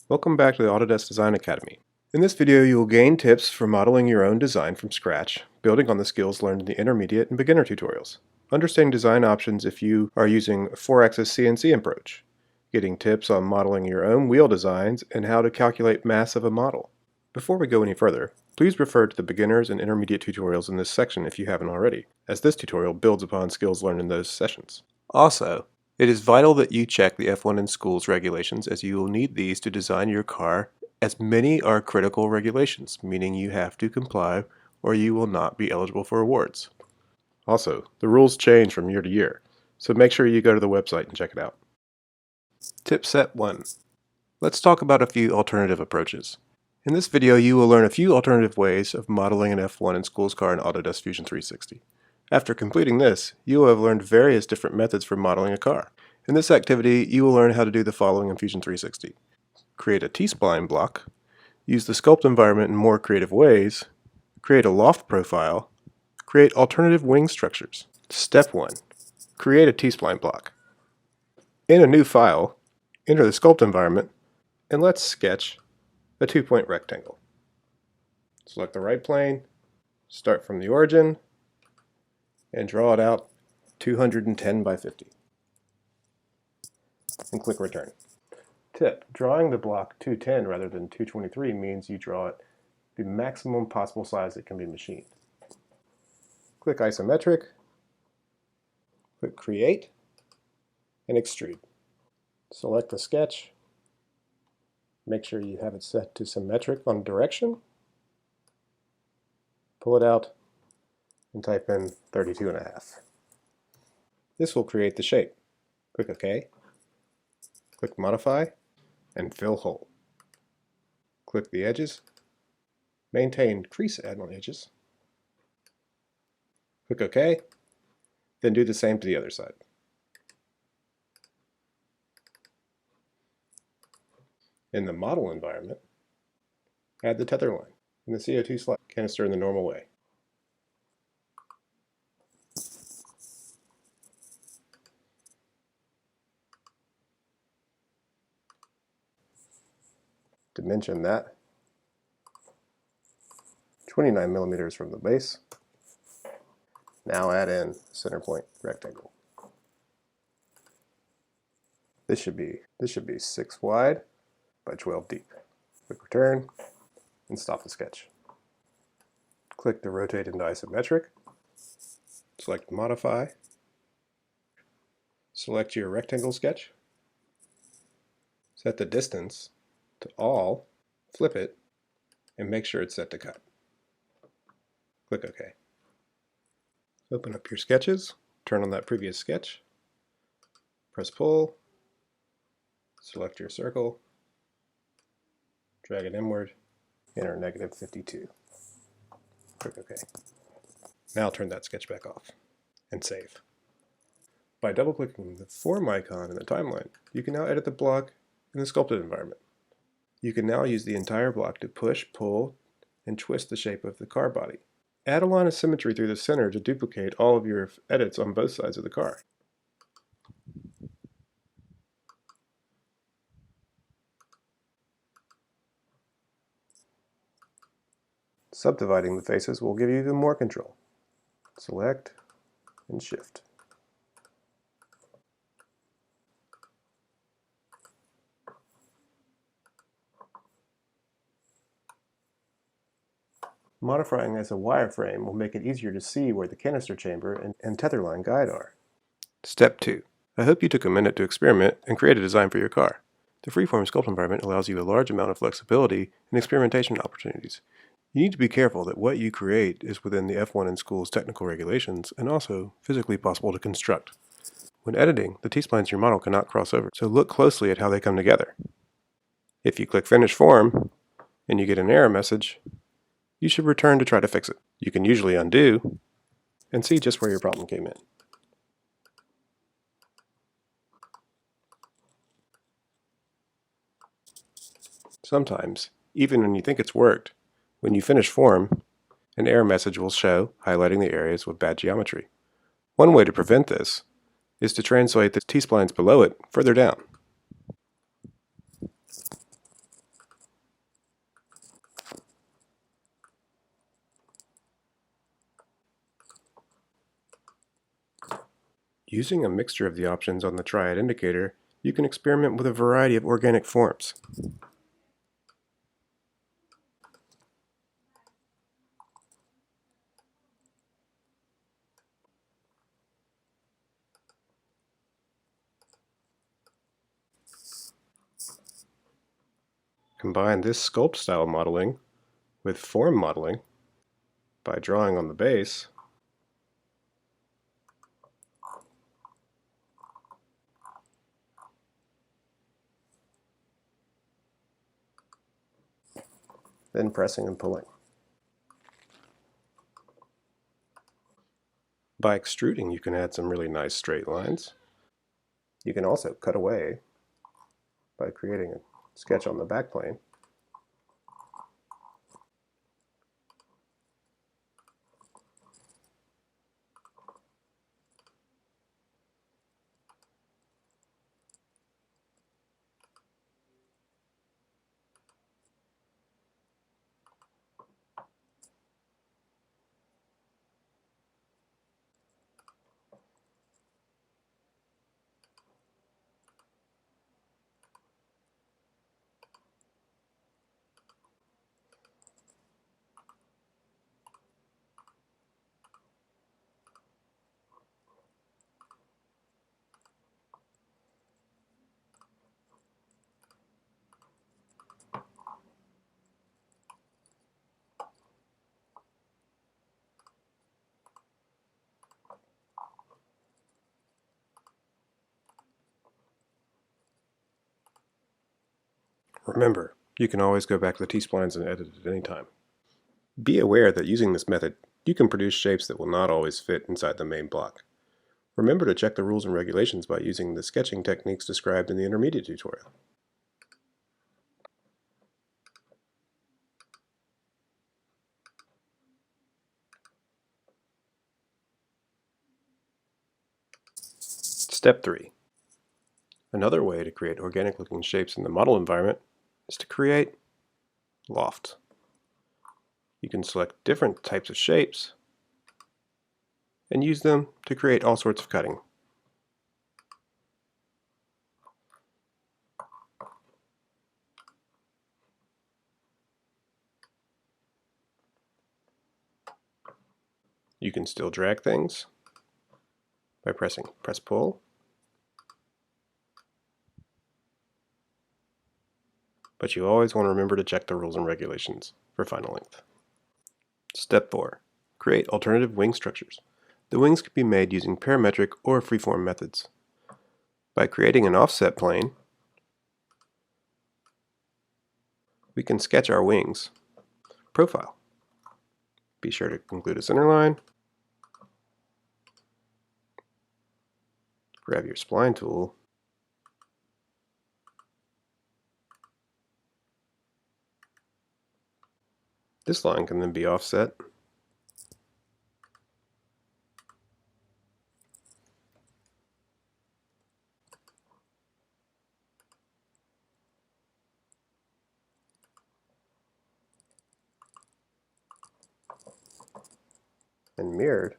Welcome back to the Autodesk Design Academy. In this video, you will gain tips for modeling your own design from scratch, building on the skills learned in the intermediate and beginner tutorials. Understanding design options if you are using a 4-axis CNC approach. Getting tips on modeling your own wheel designs and how to calculate mass of a model. Before we go any further, please refer to the beginners and intermediate tutorials in this section if you haven't already, as this tutorial builds upon skills learned in those sessions. Also, it is vital that you check the F1 in schools regulations, as you will need these to design your car, as many are critical regulations, meaning you have to comply or you will not be eligible for awards. Also, the rules change from year to year, so make sure you go to the website and check it out. Tip set 1. Let's talk about a few alternative approaches. In this video, you will learn a few alternative ways of modeling an F1 in schools car in Autodesk Fusion 360. After completing this, you will have learned various different methods for modeling a car. In this activity, you will learn how to do the following in Fusion 360. Create a T-spline block, use the sculpt environment in more creative ways, create a loft profile, create alternative wing structures. Step 1. Create a T-spline block. In a new file, enter the sculpt environment, and let's sketch a 2-point rectangle. Select the right plane, start from the origin, and draw it out 210 by 50. And click Return. Tip: drawing the block 210 rather than 223 means you draw it the maximum possible size that can be machined. Click Isometric, click Create, and Extrude. Select the sketch. Make sure you have it set to symmetric on direction. Pull it out and type in 32.5. This will create the shape. Click OK. Click Modify and Fill Hole. Click the edges. Maintain Crease Add on Edges. Click OK. Then do the same to the other side. In the model environment, add the tether line and the CO2 slide canister in the normal way. Dimension that 29 millimeters from the base. Now add in center point rectangle. This should be 6 wide by 12 deep. Click Return and stop the sketch. Click the Rotate into Isometric. Select Modify. Select your rectangle sketch. Set the distance to all, flip it, and make sure it's set to cut. Click OK. Open up your sketches, turn on that previous sketch, press Pull, select your circle, drag it inward, enter -52. Click OK. Now turn that sketch back off and save. By double-clicking the form icon in the timeline, you can now edit the block in the sculpted environment. You can now use the entire block to push, pull, and twist the shape of the car body. Add a line of symmetry through the center to duplicate all of your edits on both sides of the car. Subdividing the faces will give you even more control. Select and shift. Modifying as a wireframe will make it easier to see where the canister chamber and tether line guide are. Step 2. I hope you took a minute to experiment and create a design for your car. The freeform sculpt environment allows you a large amount of flexibility and experimentation opportunities. You need to be careful that what you create is within the F1 in schools technical regulations and also physically possible to construct. When editing, the T-splines in your model cannot cross over, so look closely at how they come together. If you click Finish Form and you get an error message, you should return to try to fix it. You can usually undo and see just where your problem came in. Sometimes, even when you think it's worked, when you finish form, an error message will show, highlighting the areas with bad geometry. One way to prevent this is to translate the T-splines below it further down. Using a mixture of the options on the triad indicator, you can experiment with a variety of organic forms. Combine this sculpt style modeling with form modeling by drawing on the base, then pressing and pulling. By extruding, you can add some really nice straight lines. You can also cut away by creating a sketch on the backplane. Remember, you can always go back to the T-splines and edit at any time. Be aware that using this method, you can produce shapes that will not always fit inside the main block. Remember to check the rules and regulations by using the sketching techniques described in the intermediate tutorial. Step 3. Another way to create organic looking shapes in the model environment is to create lofts. You can select different types of shapes and use them to create all sorts of cutting. You can still drag things by pressing press pull, but you always want to remember to check the rules and regulations for final length. Step 4. Create alternative wing structures. The wings can be made using parametric or freeform methods. By creating an offset plane, we can sketch our wings. Profile. Be sure to include a center line. Grab your spline tool. This line can then be offset. And mirrored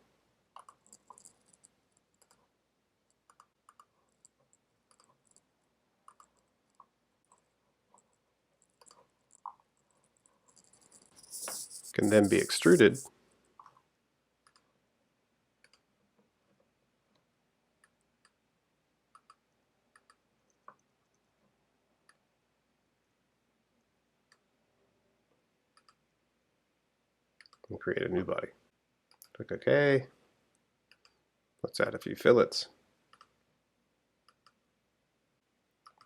can then be extruded and create a new body. Click OK. Let's add a few fillets.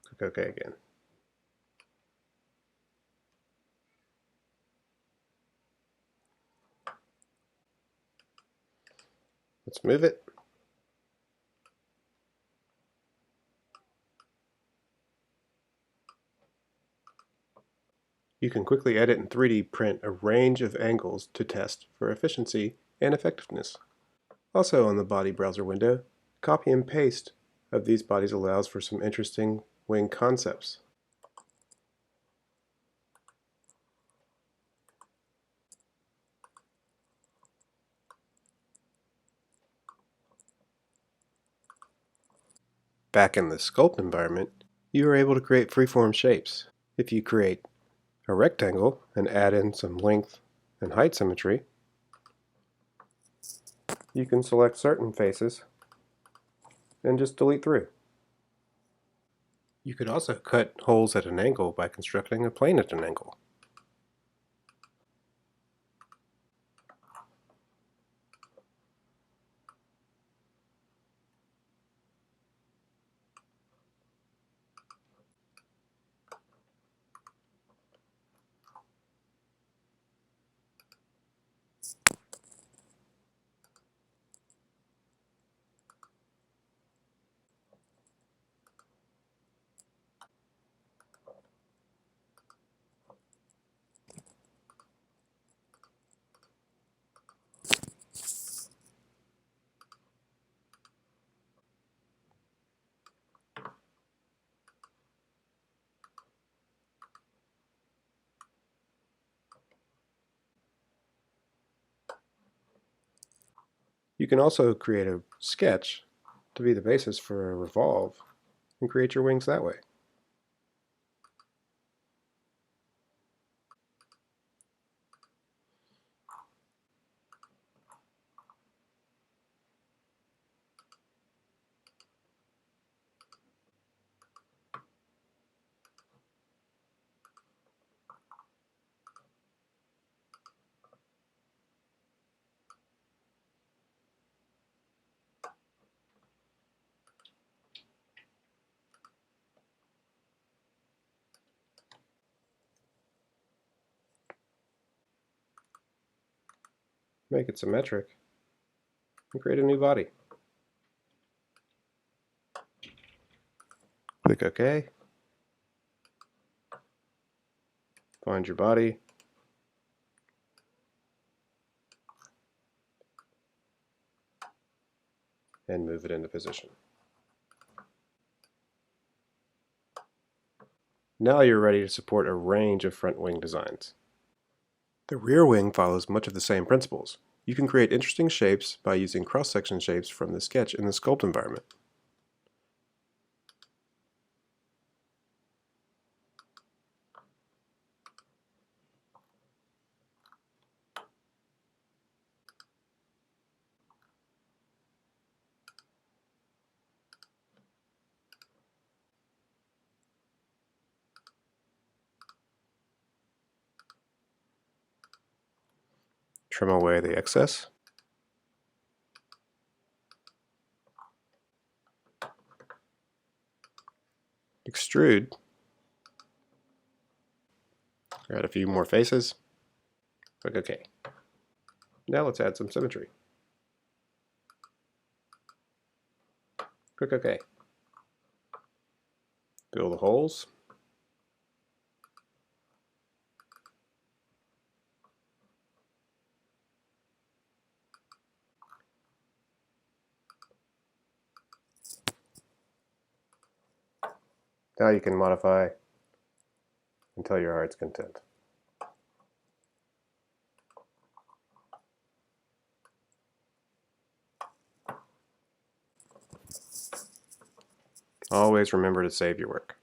Click OK again. Let's move it. You can quickly edit and 3D print a range of angles to test for efficiency and effectiveness. Also on the body browser window, copy and paste of these bodies allows for some interesting wing concepts. Back in the sculpt environment, you are able to create freeform shapes. If you create a rectangle and add in some length and height symmetry, you can select certain faces and just delete through. You could also cut holes at an angle by constructing a plane at an angle. You can also create a sketch to be the basis for a revolve and create your wings that way. Make it symmetric and create a new body. Click OK. Find your body. And move it into position. Now you're ready to support a range of front wing designs. The rear wing follows much of the same principles. You can create interesting shapes by using cross-section shapes from the sketch in the sculpt environment. Trim away the excess. Extrude. Add a few more faces. Click OK. Now let's add some symmetry. Click OK. Fill the holes. Now you can modify until your heart's content. Always remember to save your work.